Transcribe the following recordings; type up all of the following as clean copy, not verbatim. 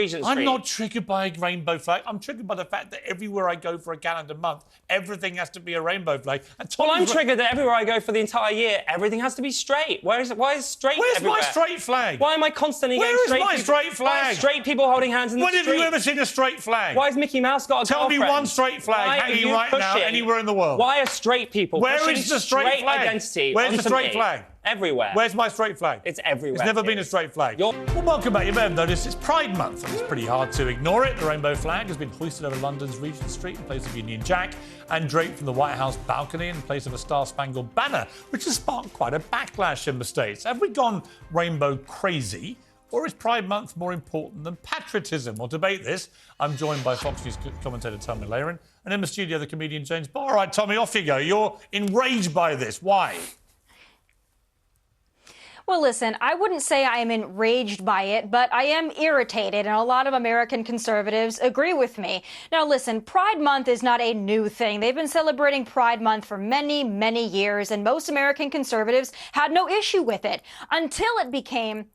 Regent Street. I'm not triggered by a rainbow flag. I'm triggered by the fact that everywhere I go for a calendar month, everything has to be a rainbow flag. And well, I'm triggered that everywhere I go for the entire year, everything has to be straight. Why is straight everywhere? Where's my straight flag? Why am I constantly Where getting is my straight flag? Why are straight people holding hands in the street? When have you ever seen a straight flag? Why has Mickey Mouse got a Tell girlfriend? me one straight flag hanging right now anywhere in the world. Why are straight people Where is the straight flag? Identity Where's the straight flag? Everywhere. Where's my straight flag? It's everywhere. It's never been a straight flag. Well, welcome back. You may have noticed it's Pride Month, and it's pretty hard to ignore it. The rainbow flag has been hoisted over London's Regent Street in place of Union Jack and draped from the White House balcony in place of a star-spangled banner, which has sparked quite a backlash in the States. Have we gone rainbow crazy? Or is Pride Month more important than patriotism? We'll debate this. I'm joined by Fox News commentator Tommy Laren, and in the studio, the comedian James Barr. All right, Tommy, off you go. You're enraged by this. Why? Well, listen, I wouldn't say I am enraged by it, but I am irritated, and a lot of American conservatives agree with me. Now, listen, Pride Month is not a new thing. They've been celebrating Pride Month for many, many years, and most American conservatives had no issue with it until it became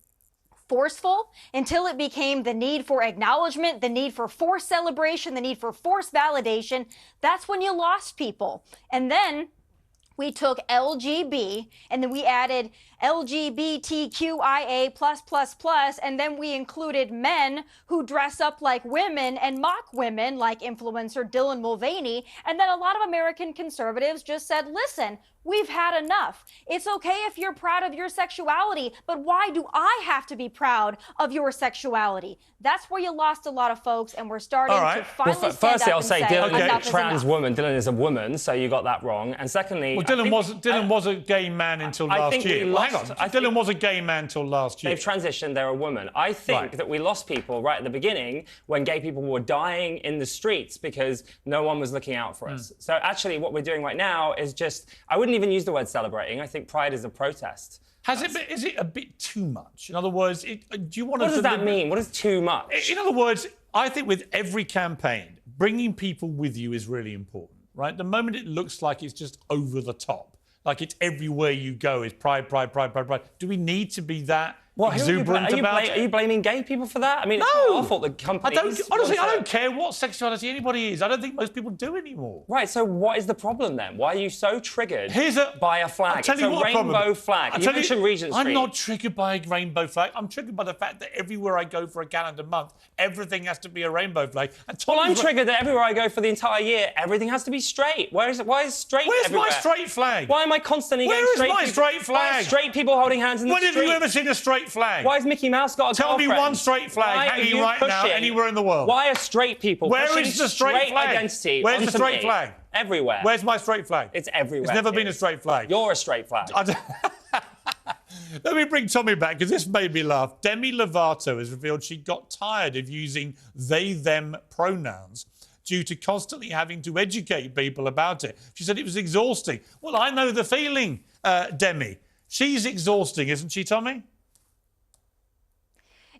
forceful, until it became the need for acknowledgement, the need for forced celebration, the need for forced validation. That's when you lost people. And then we took LGB and then we added LGBTQIA+++, and then we included men who dress up like women and mock women, like influencer Dylan Mulvaney. And then a lot of American conservatives just said, listen, we've had enough. It's okay if you're proud of your sexuality, but why do I have to be proud of your sexuality? That's where you lost a lot of folks, and we're starting to finally stand firstly, up I'll and say Dylan is a trans enough. woman. Dylan is a woman, so you got that wrong. And secondly, well, Dylan was a gay man until last year. Hang on, Dylan was a gay man until last year. They've transitioned, they're a woman. I think that we lost people right at the beginning when gay people were dying in the streets because no one was looking out for us. So actually what we're doing right now is just, I wouldn't even use the word celebrating. I think Pride is a protest. Is it a bit too much? In other words, do you want to... What does that mean? What is too much? In other words, I think with every campaign, bringing people with you is really important, right? The moment it looks like it's just over the top, like it's everywhere you go is pride, pride, pride, pride, pride. Do we need to be that exuberant about it? Are you blaming gay people for that? I mean, no. It's not our fault that companies... Honestly, I don't care what sexuality anybody is. I don't think most people do anymore. Right, so what is the problem then? Why are you so triggered by a flag? I'll tell you what rainbow problem. flag. You mentioned Regent Street. I'm not triggered by a rainbow flag. I'm triggered by the fact that everywhere I go for a calendar month, everything has to be a rainbow flag. Well, I'm triggered that everywhere I go for the entire year, everything has to be straight. Why is straight everywhere? Where's my straight flag? Why am I constantly getting straight people? Where is my straight flag? Why are straight people holding hands in the street? When have you ever seen a straight flag? Why is Mickey Mouse got a girlfriend? Tell me one straight flag hanging right now anywhere in the world. Why are straight people pushing the straight flag? Identity Where's the straight flag? Everywhere. Where's my straight flag? It's everywhere. It's never been a straight flag. You're a straight flag. Let me bring Tommy back, because this made me laugh. Demi Lovato has revealed she got tired of using they, them pronouns due to constantly having to educate people about it. She said it was exhausting. Well, I know the feeling, Demi. She's exhausting, isn't she, Tommy?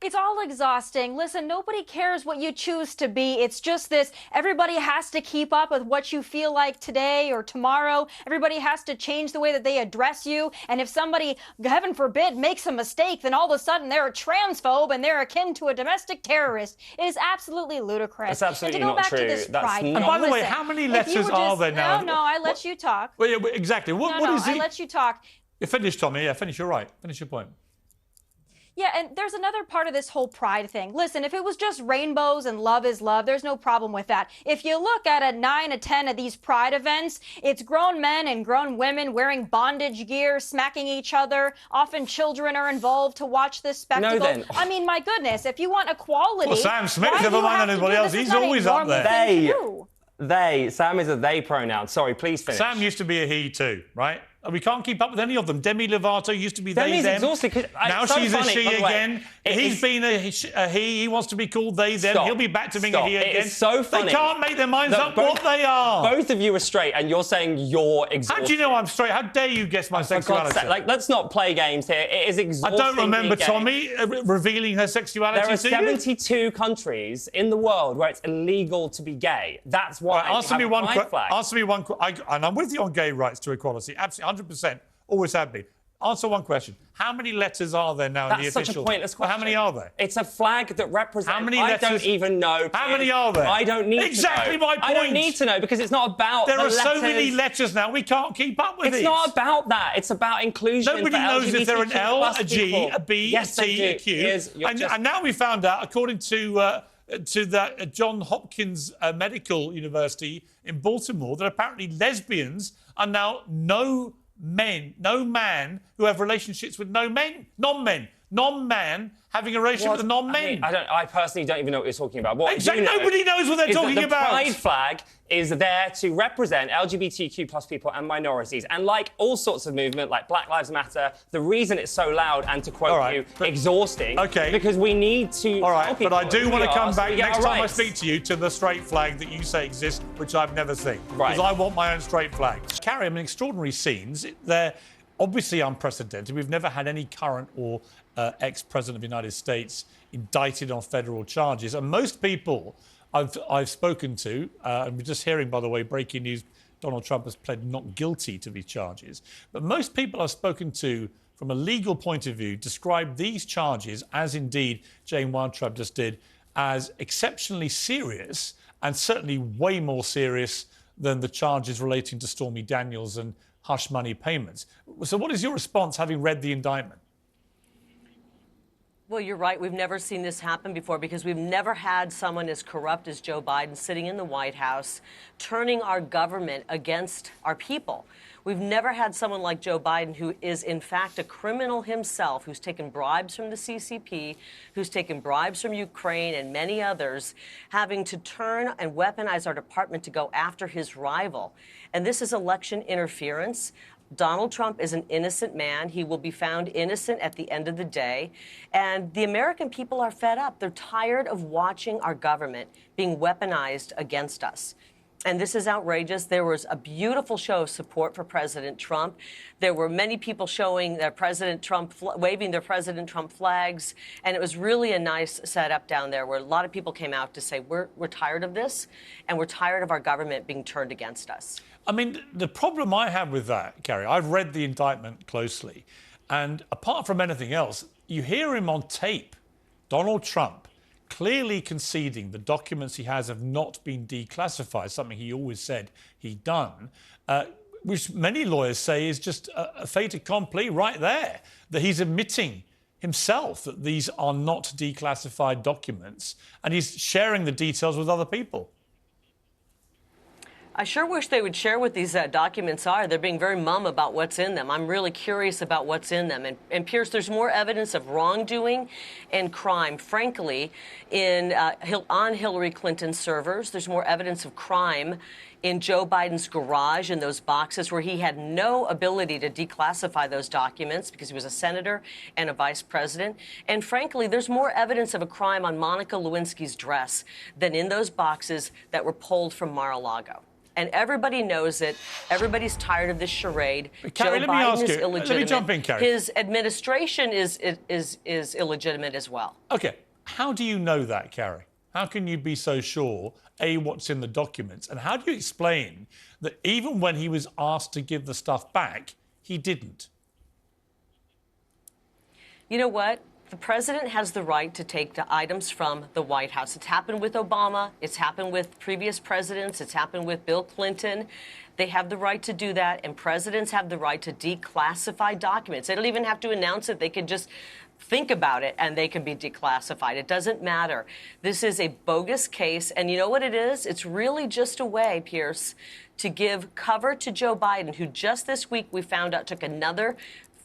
It's all exhausting. Listen, nobody cares what you choose to be. It's just this. Everybody has to keep up with what you feel like today or tomorrow. Everybody has to change the way that they address you. And if somebody, heaven forbid, makes a mistake, then all of a sudden they're a transphobe and they're akin to a domestic terrorist. It is absolutely ludicrous. That's absolutely and to go not back true. To this pride, And by the way, how many letters are there now? No, I let you talk. Well, yeah, exactly. What is I let you talk. You finish, Tommy. Yeah, finish. You're right. Finish your point. Yeah, and there's another part of this whole pride thing. Listen, if it was just rainbows and love is love, there's no problem with that. If you look at 9 or 10 of these pride events, it's grown men and grown women wearing bondage gear, smacking each other. Often children are involved to watch this spectacle. No, then. I mean, my goodness, if you want equality... Well, Sam Smith, never mind anybody else. He's always up there. Sam is a they pronoun. Sorry, please finish. Sam used to be a he too, right? We can't keep up with any of them. Demi Lovato used to be they, Demi's them. Exhausted, now so she's funny, a she again. He's been a he. He wants to be called they, them. He'll be back to being a he again. It is so funny. They can't make their minds up what they are. Both of you are straight, and you're saying you're exhausted. How do you know I'm straight? How dare you guess my sexuality? Let's not play games here. It is exhausting. I don't remember Tommy revealing her sexuality to you. There are 72 countries in the world where it's illegal to be gay. That's why answer me one. And I'm with you on gay rights to equality. Absolutely, 100%. Always have been. answer one question. How many letters are there now in the official? That's such a pointless question. Well, how many are there? It's a flag that represents... How many letters? I don't even know. How many are there? I don't need to know. Exactly my point. I don't need to know because it's not about There the are so letters. many letters now, we can't keep up with it. It's not about that. It's about inclusion. Nobody knows if they're an L, a G, people. a B, yes, a T, a Q. And now we found out, according to the Johns Hopkins Medical University in Baltimore, that apparently lesbians are now no man who have relationships with non-man having a relationship with a non-men. I personally don't even know what you're talking about. What exactly. Nobody knows what they're talking about. The pride flag is there to represent LGBTQ plus people and minorities. And like all sorts of movement, like Black Lives Matter, the reason it's so loud and, to quote you, exhausting, because we need to... All right, but I do want to come back next time I speak to you to the straight flag that you say exists, which I've never seen. Because I want my own straight flag. Kari, I mean, extraordinary scenes. They're obviously unprecedented. We've never had any current or ex-president of the United States indicted on federal charges. And most people I've spoken to, and we're just hearing, by the way, breaking news, Donald Trump has pled not guilty to these charges. But most people I've spoken to, from a legal point of view, describe these charges, as indeed Jane Weintraub just did, as exceptionally serious and certainly way more serious than the charges relating to Stormy Daniels and hush money payments. So what is your response, having read the indictment? Well, you're right. We've never seen this happen before because we've never had someone as corrupt as Joe Biden sitting in the White House, turning our government against our people. We've never had someone like Joe Biden, who is, in fact, a criminal himself, who's taken bribes from the CCP, who's taken bribes from Ukraine and many others, having to turn and weaponize our department to go after his rival. And this is election interference. Donald Trump is an innocent man. He will be found innocent at the end of the day. And the American people are fed up. They're tired of watching our government being weaponized against us. And this is outrageous. There was a beautiful show of support for President Trump. There were many people showing their President Trump, waving their President Trump flags. And it was really a nice setup down there where a lot of people came out to say, we're tired of this, and we're tired of our government being turned against us. I mean, the problem I have with that, Kari, I've read the indictment closely, and apart from anything else, you hear him on tape, Donald Trump, clearly conceding the documents he has have not been declassified, something he always said he'd done, which many lawyers say is just a fait accompli right there, that he's admitting himself that these are not declassified documents, and he's sharing the details with other people. I sure wish they would share what these documents are. They're being very mum about what's in them. I'm really curious about what's in them. And Piers, there's more evidence of wrongdoing and crime, frankly, on Hillary Clinton's servers. There's more evidence of crime in Joe Biden's garage, in those boxes where he had no ability to declassify those documents because he was a senator and a vice president. And frankly, there's more evidence of a crime on Monica Lewinsky's dress than in those boxes that were pulled from Mar-a-Lago. And everybody knows it. Everybody's tired of this charade. Kari, Joe Biden is illegitimate. Let me jump in, Kari. His administration is illegitimate as well. OK. How do you know that, Kari? How can you be so sure, A, what's in the documents? And how do you explain that even when he was asked to give the stuff back, he didn't? You know what? The president has the right to take the items from the White House. It's happened with Obama. It's happened with previous presidents. It's happened with Bill Clinton. They have the right to do that, and presidents have the right to declassify documents. They don't even have to announce it. They can just think about it, and they can be declassified. It doesn't matter. This is a bogus case, and you know what it is? It's really just a way, Piers, to give cover to Joe Biden, who just this week we found out took another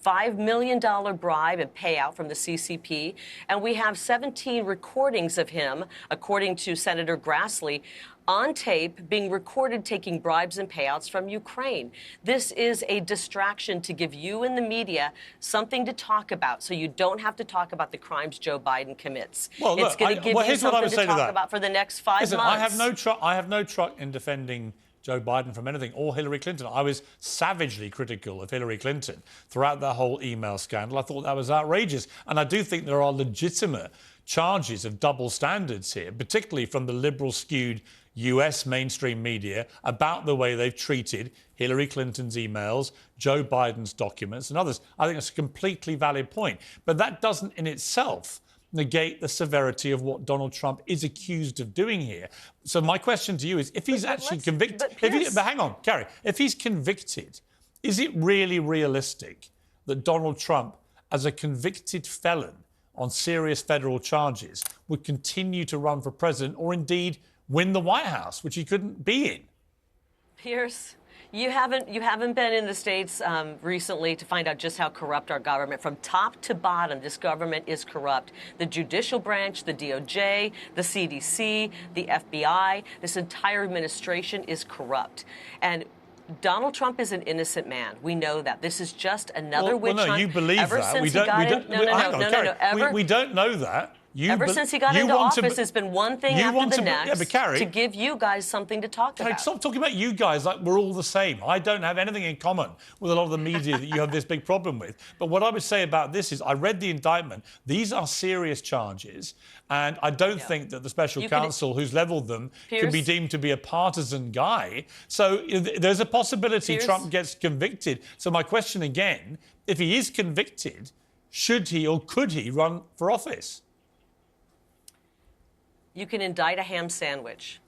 $5 million bribe and payout from the CCP. And we have 17 recordings of him, according to Senator Grassley, on tape being recorded taking bribes and payouts from Ukraine. This is a distraction to give you and the media something to talk about so you don't have to talk about the crimes Joe Biden commits. Well, it's going to give you something to talk about for the next 5 Listen, months. I have no truck in defending Joe Biden from anything, or Hillary Clinton. I was savagely critical of Hillary Clinton throughout the whole email scandal. I thought that was outrageous. And I do think there are legitimate charges of double standards here, particularly from the liberal-skewed US mainstream media about the way they've treated Hillary Clinton's emails, Joe Biden's documents and others. I think it's a completely valid point. But that doesn't in itself negate the severity of what Donald Trump is accused of doing here. So my question to you is, if he's actually convicted... But hang on, Kari. If he's convicted, is it really realistic that Donald Trump, as a convicted felon on serious federal charges, would continue to run for president or indeed win the White House, which he couldn't be in? Piers, you haven't been in the States recently to find out just how corrupt our government, from top to bottom, this government is corrupt. The judicial branch, the DOJ, the CDC, the FBI, this entire administration is corrupt. And Donald Trump is an innocent man. We know that. This is just another witch hunt. No, you believe that. We don't know that. Ever since he got into office, it's been one thing after the next to give you guys something to talk about. Stop talking about you guys like we're all the same. I don't have anything in common with a lot of the media that you have this big problem with. But what I would say about this is I read the indictment. These are serious charges. And I don't think that the special counsel who's levelled them can be deemed to be a partisan guy. So there's a possibility Trump gets convicted. So my question again, if he is convicted, should he or could he run for office? You can indict a ham sandwich.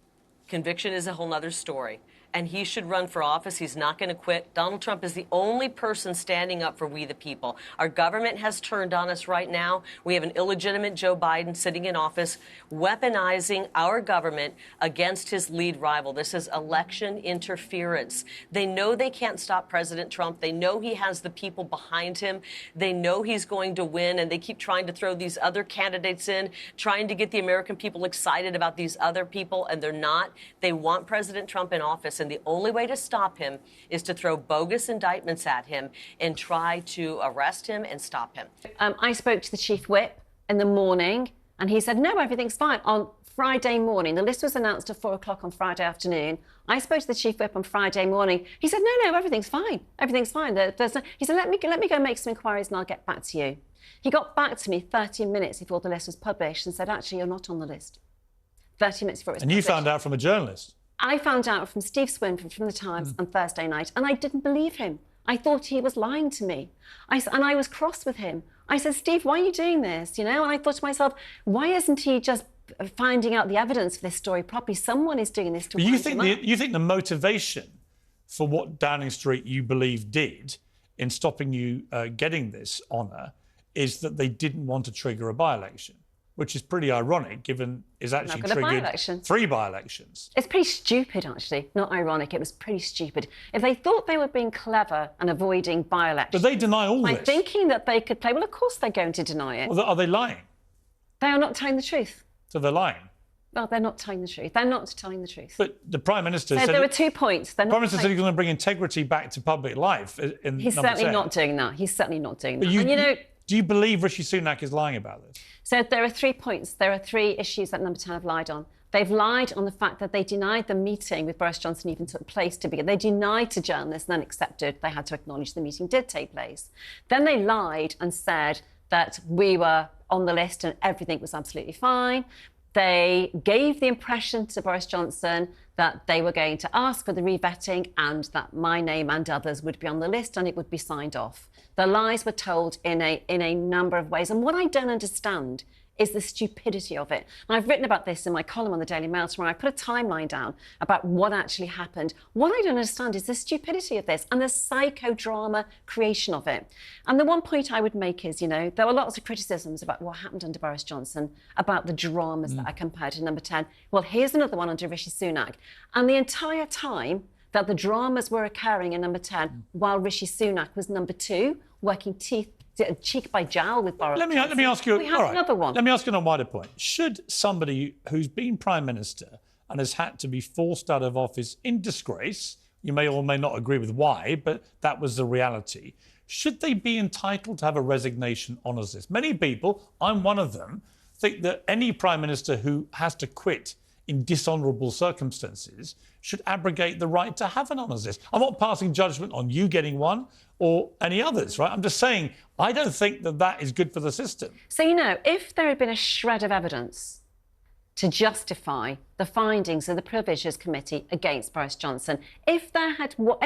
Conviction is a whole other story. And he should run for office. He's not going to quit. Donald Trump is the only person standing up for we the people. Our government has turned on us right now. We have an illegitimate Joe Biden sitting in office, weaponizing our government against his lead rival. This is election interference. They know they can't stop President Trump. They know he has the people behind him. They know he's going to win, and they keep trying to throw these other candidates in, trying to get the American people excited about these other people, and they're not. They want President Trump in office. And the only way to stop him is to throw bogus indictments at him and try to arrest him and stop him. I spoke to the chief whip in the morning, and he said, no, everything's fine. On Friday morning, the list was announced at 4 o'clock on Friday afternoon. I spoke to the chief whip on Friday morning. He said, no, everything's fine. Everything's fine. He said, let me go make some inquiries and I'll get back to you. He got back to me 30 minutes before the list was published and said, actually, you're not on the list. 30 minutes before it was published. And you found out from a journalist? I found out from Steve Swinford from The Times on Thursday night, and I didn't believe him. I thought he was lying to me. And I was cross with him. I said, Steve, why are you doing this? You know, and I thought to myself, why isn't he just finding out the evidence for this story properly? Someone is doing this to wind him up. You think the motivation for what Downing Street, you believe, did in stopping you getting this honour is that they didn't want to trigger a by-election? Which is pretty ironic, given it's actually triggered 3 by-elections. It's pretty stupid, actually. Not ironic, it was pretty stupid. If they thought they were being clever and avoiding by-elections... But they deny all this. By thinking that they could play... Well, of course they're going to deny it. Well, are they lying? They are not telling the truth. So they're lying? Well, they're not telling the truth. They're not telling the truth. But the Prime Minister said... there were 2 points. The Prime Minister said he's going to bring integrity back to public life in He's certainly not doing that. He's certainly not doing that. But you know... Do you believe Rishi Sunak is lying about this? So there are 3 points. There are 3 issues that Number 10 have lied on. They've lied on the fact that they denied the meeting with Boris Johnson even took place to begin. They denied to journalists and then accepted they had to acknowledge the meeting did take place. Then they lied and said that we were on the list and everything was absolutely fine. They gave the impression to Boris Johnson that they were going to ask for the revetting and that my name and others would be on the list and it would be signed off. The lies were told in a number of ways. And what I don't understand is the stupidity of it. And I've written about this in my column on the Daily Mail tomorrow. I put a timeline down about what actually happened. What I don't understand is the stupidity of this and the psychodrama creation of it. And the one point I would make is, you know, there were lots of criticisms about what happened under Boris Johnson, about the dramas that are compared to Number 10. Well, here's another one under Rishi Sunak. And the entire time that the dramas were occurring in Number 10, while Rishi Sunak was Number 2, working cheek by jowl with Boris Johnson. Let me ask you... We have another one. Let me ask you on a wider point. Should somebody who's been Prime Minister and has had to be forced out of office in disgrace, you may or may not agree with why, but that was the reality, should they be entitled to have a resignation honours list? Many people, I'm one of them, think that any Prime Minister who has to quit in dishonourable circumstances should abrogate the right to have an honours list. I'm not passing judgment on you getting one or any others, right? I'm just saying I don't think that that is good for the system. So, you know, if there had been a shred of evidence to justify the findings of the Privileges Committee against Boris Johnson, if they had... Well,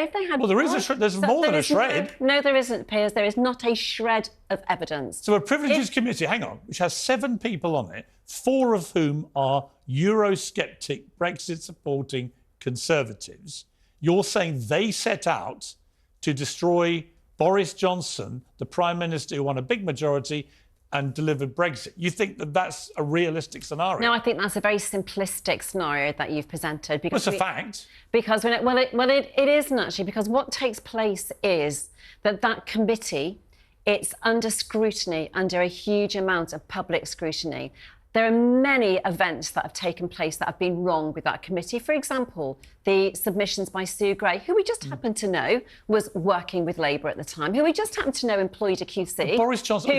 there is a shred. There's more than a shred. No, there isn't, Piers. There is not a shred of evidence. So a Privileges Committee, hang on, which has 7 people on it, 4 of whom are Eurosceptic, Brexit-supporting Conservatives. You're saying they set out to destroy Boris Johnson, the Prime Minister who won a big majority and delivered Brexit. You think that that's a realistic scenario? No, I think that's a very simplistic scenario that you've presented. Because it's a fact. Because it isn't actually, because what takes place is that committee, it's under scrutiny, under a huge amount of public scrutiny. There are many events that have taken place that have been wrong with that committee. For example, the submissions by Sue Gray, who we just happened to know was working with Labour at the time, who we just happened to know employed a QC. But Boris Johnson,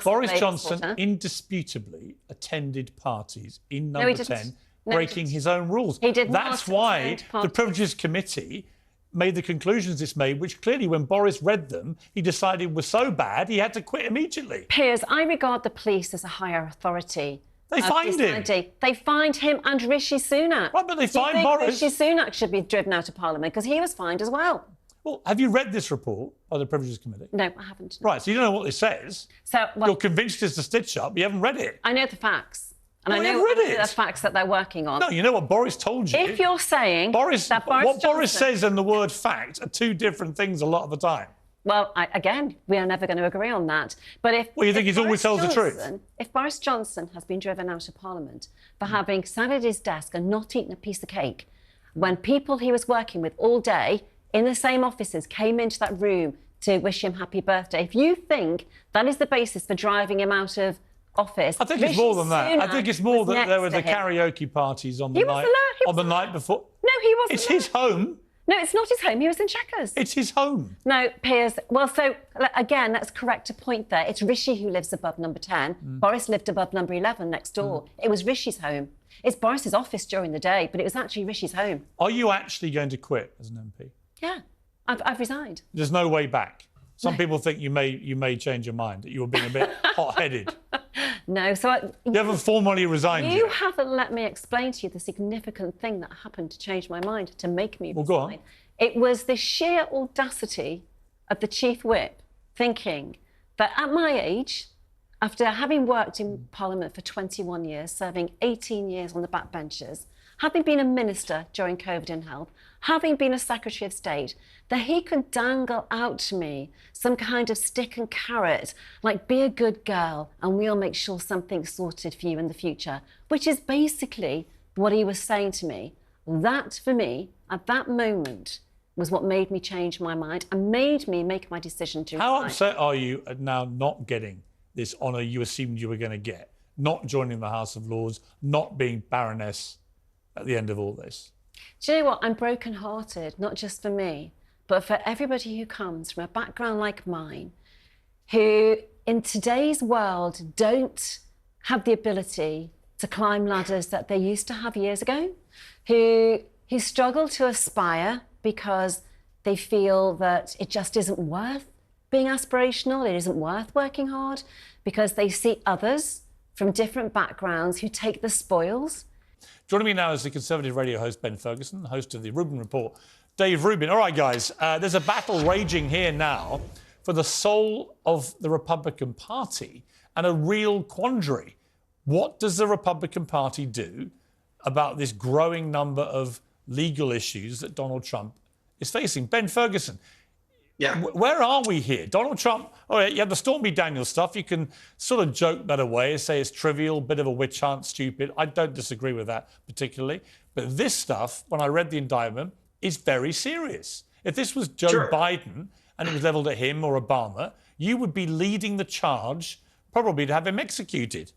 Boris Johnson supporter. Indisputably attended parties in number 10, breaking his own rules. He did not. That's why the Privileges Committee made the conclusions it's made, which clearly, when Boris read them, he decided were so bad he had to quit immediately. Piers, I regard the police as a higher authority. They find him. They find him and Rishi Sunak. Right, but they find Boris. Rishi Sunak should be driven out of Parliament because he was fined as well. Well, have you read this report by the Privileges Committee? No, I haven't. Right, so you don't know what it says. So you're convinced it's a stitch-up, but you haven't read it. I know the facts. And I know the facts that they're working on. No, you know what Boris told you. If you're saying Boris Johnson says and the word fact are 2 different things a lot of the time. Well, again, we are never going to agree on that. But if you think he always tells the truth? If Boris Johnson has been driven out of Parliament for having sat at his desk and not eaten a piece of cake, when people he was working with all day in the same offices came into that room to wish him happy birthday, if you think that is the basis for driving him out of office. I think it's more than that. I think it's more that there were the karaoke parties on the night before. No, he wasn't. It's his home. No, it's not his home. He was in Chequers. It's his home. No, Piers. Well, so again, let's correct a point there. It's Rishi who lives above number 10. Boris lived above number 11 next door. It was Rishi's home. It's Boris's office during the day, but it was actually Rishi's home. Are you actually going to quit as an MP? Yeah, I've resigned. There's no way back. Some people think you may change your mind, that you were being a bit hot-headed. No, so... You haven't formally resigned You yet. haven't let me explain to you the significant thing that happened to change my mind, to make me resign. Go on. It was the sheer audacity of the Chief Whip thinking that at my age, after having worked in Parliament for 21 years, serving 18 years on the backbenches, having been a minister during COVID and health, having been a Secretary of State, that he could dangle out to me some kind of stick and carrot, like be a good girl and we'll make sure something's sorted for you in the future, which is basically what he was saying to me. That, for me, at that moment, was what made me change my mind and made me make my decision to resign. How upset are you at now not getting this honour you assumed you were going to get, not joining the House of Lords, not being Baroness at the end of all this? Do you know what? I'm broken-hearted, not just for me, but for everybody who comes from a background like mine, who in today's world don't have the ability to climb ladders that they used to have years ago, who struggle to aspire because they feel that it just isn't worth being aspirational, it isn't worth working hard, because they see others from different backgrounds who take the spoils. Joining me now is the Conservative radio host, Ben Ferguson, host of the Rubin Report, Dave Rubin. All right, guys, there's a battle raging here now for the soul of the Republican Party and a real quandary. What does the Republican Party do about this growing number of legal issues that Donald Trump is facing? Ben Ferguson, where are we here? Donald Trump, all right, you have the Stormy Daniels stuff. You can sort of joke that away, say it's trivial, bit of a witch hunt, stupid. I don't disagree with that particularly. But this stuff, when I read the indictment, is very serious. If this was Joe Biden and it was levelled at him or Obama, you would be leading the charge probably to have him executed.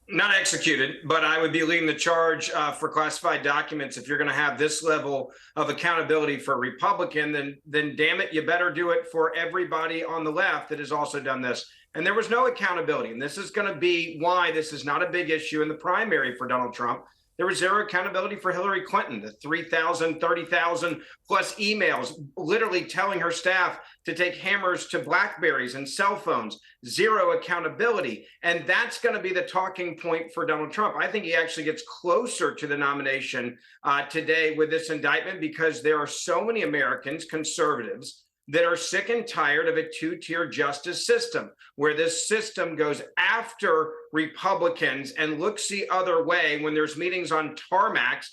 Not executed, but I would be leading the charge for classified documents. If you're going to have this level of accountability for a Republican, then damn it, you better do it for everybody on the left that has also done this. And there was no accountability. And this is going to be why this is not a big issue in the primary for Donald Trump. There was zero accountability for Hillary Clinton, the 3,000, 30,000 plus emails, literally telling her staff to take hammers to Blackberries and cell phones, zero accountability. And that's going to be the talking point for Donald Trump. I think he actually gets closer to the nomination today with this indictment because there are so many Americans, conservatives, that are sick and tired of a two-tier justice system where this system goes after Republicans and looks the other way when there's meetings on tarmacs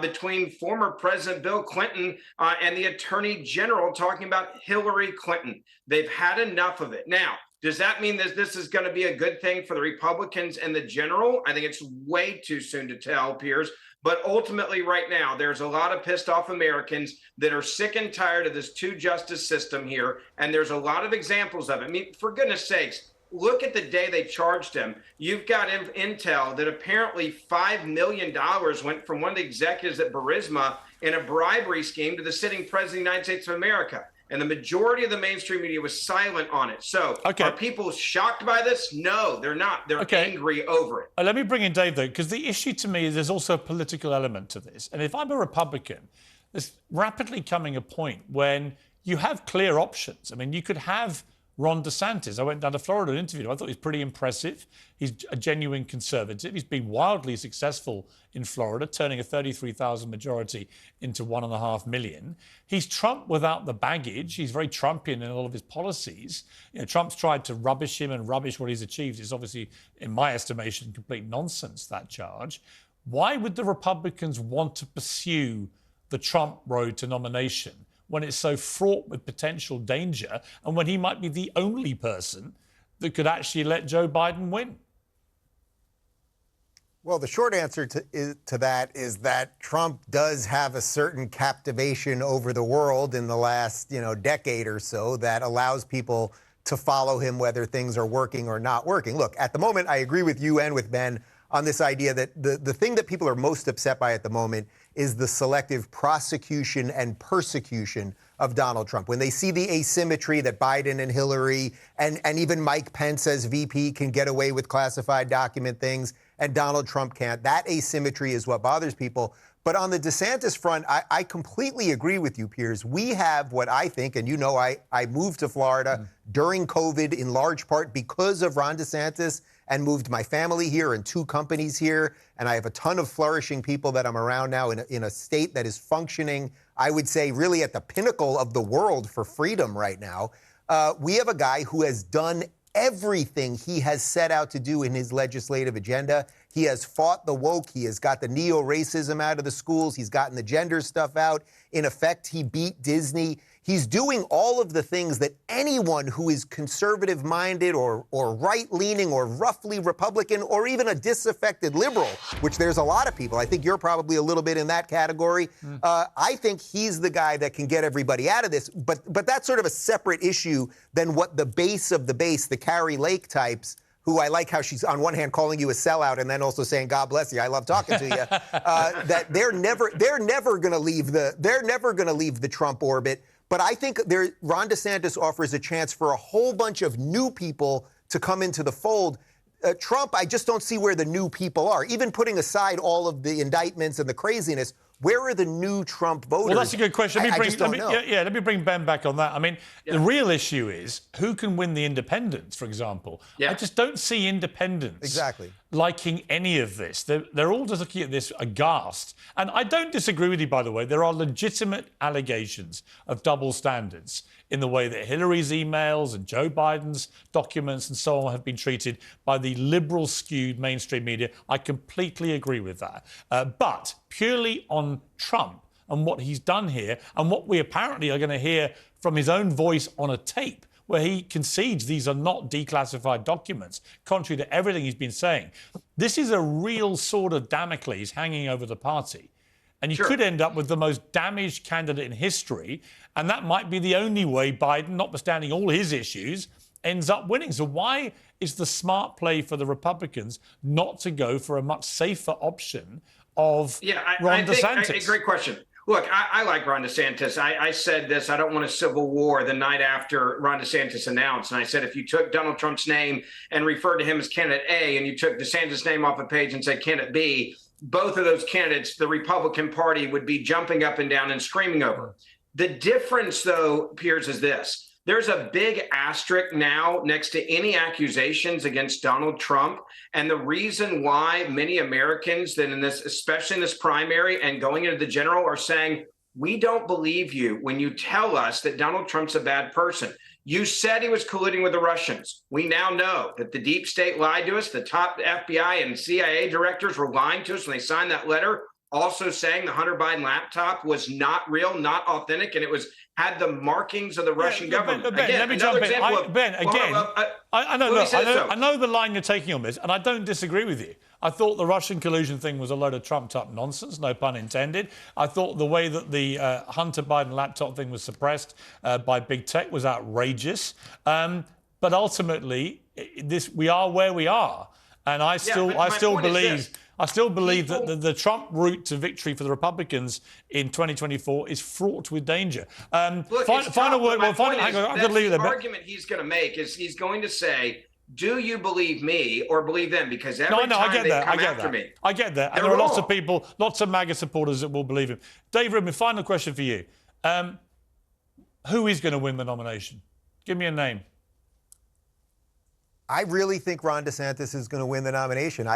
between former President Bill Clinton and the Attorney General talking about Hillary Clinton. They've had enough of it. Now, does that mean that this is going to be a good thing for the Republicans and the general? I think it's way too soon to tell, Piers. But ultimately, right now, there's a lot of pissed off Americans that are sick and tired of this two-justice system here. And there's a lot of examples of it. I mean, for goodness sakes, look at the day they charged him. You've got intel that apparently $5 million went from one of the executives at Burisma in a bribery scheme to the sitting president of the United States of America. And the majority of the mainstream media was silent on it. So are people shocked by this? No, they're not. They're angry over it. Let me bring in Dave, though, because the issue to me is there's also a political element to this. And if I'm a Republican, there's rapidly coming a point when you have clear options. I mean, you could have Ron DeSantis. I went down to Florida and interviewed him. I thought he was pretty impressive. He's a genuine conservative. He's been wildly successful in Florida, turning a 33,000 majority into 1.5 million. He's Trump without the baggage. He's very Trumpian in all of his policies. You know, Trump's tried to rubbish him and rubbish what he's achieved. It's obviously, in my estimation, complete nonsense, that charge. Why would the Republicans want to pursue the Trump road to nomination when it's so fraught with potential danger and when he might be the only person that could actually let Joe Biden win? Well, the short answer to that is that Trump does have a certain captivation over the world in the last, decade or so that allows people to follow him whether things are working or not working. Look, at the moment, I agree with you and with Ben on this idea that the thing that people are most upset by at the moment is the selective prosecution and persecution of Donald Trump. When they see the asymmetry that Biden and Hillary and even Mike Pence as VP can get away with classified document things and Donald Trump can't, that asymmetry is what bothers people. But on the DeSantis front, I completely agree with you, Piers. We have what I think, and I moved to Florida during COVID in large part because of Ron DeSantis and moved my family here and 2 companies here. And I have a ton of flourishing people that I'm around now in a state that is functioning, I would say, really at the pinnacle of the world for freedom right now. We have a guy who has done everything he has set out to do in his legislative agenda. He has fought the woke. He has got the neo-racism out of the schools. He's gotten the gender stuff out. In effect, he beat Disney. He's doing all of the things that anyone who is conservative-minded or right-leaning or roughly Republican or even a disaffected liberal, which there's a lot of people. I think you're probably a little bit in that category. I think he's the guy that can get everybody out of this. But that's sort of a separate issue than what the base of the base, the Kari Lake types, who I like how she's on one hand calling you a sellout and then also saying, God bless you, I love talking to you, that they're never going to leave the Trump orbit. But I think Ron DeSantis offers a chance for a whole bunch of new people to come into the fold. Trump, I just don't see where the new people are. Even putting aside all of the indictments and the craziness, where are the new Trump voters? Well, that's a good question. I just don't know. Let me bring Ben back on that. I mean, the real issue is who can win the independents, for example. I just don't see independents liking any of this. They're all just looking at this aghast. And I don't disagree with you, by the way. There are legitimate allegations of double standards in the way that Hillary's emails and Joe Biden's documents and so on have been treated by the liberal-skewed mainstream media. I completely agree with that. But purely on Trump and what he's done here and what we apparently are going to hear from his own voice on a tape where he concedes these are not declassified documents, contrary to everything he's been saying. This is a real sword of Damocles hanging over the party. And you could end up with the most damaged candidate in history, and that might be the only way Biden, notwithstanding all his issues, ends up winning. So why is the smart play for the Republicans not to go for a much safer option of Ron DeSantis? Great question. Look, I like Ron DeSantis. I said this, I don't want a civil war the night after Ron DeSantis announced. And I said, if you took Donald Trump's name and referred to him as candidate A, and you took DeSantis' name off a page and said candidate B, both of those candidates, the Republican Party would be jumping up and down and screaming over. The difference, though, Piers, is this. There's a big asterisk now next to any accusations against Donald Trump. And the reason why many Americans, that in this, especially in this primary and going into the general, are saying, we don't believe you when you tell us that Donald Trump's a bad person. You said he was colluding with the Russians. We now know that the deep state lied to us. The top FBI and CIA directors were lying to us when they signed that letter, also saying the Hunter Biden laptop was not real, not authentic, and it was had the markings of the Russian government. Ben, again, let me jump in. I know the line you're taking on this, and I don't disagree with you. I thought the Russian collusion thing was a load of trumped-up nonsense, no pun intended. I thought the way that the Hunter Biden laptop thing was suppressed by big tech was outrageous. But ultimately, we are where we are, and I still believe that the Trump route to victory for the Republicans in 2024 is fraught with danger. Look, final word. Well, hang on, I'm going to leave it there. The argument he's going to make is he's going to say, do you believe me or believe them? Because every time they come after me. I get that. And there are lots of people, lots of MAGA supporters that will believe him. Dave Rubin, final question for you. Who is going to win the nomination? Give me a name. I really think Ron DeSantis is going to win the nomination.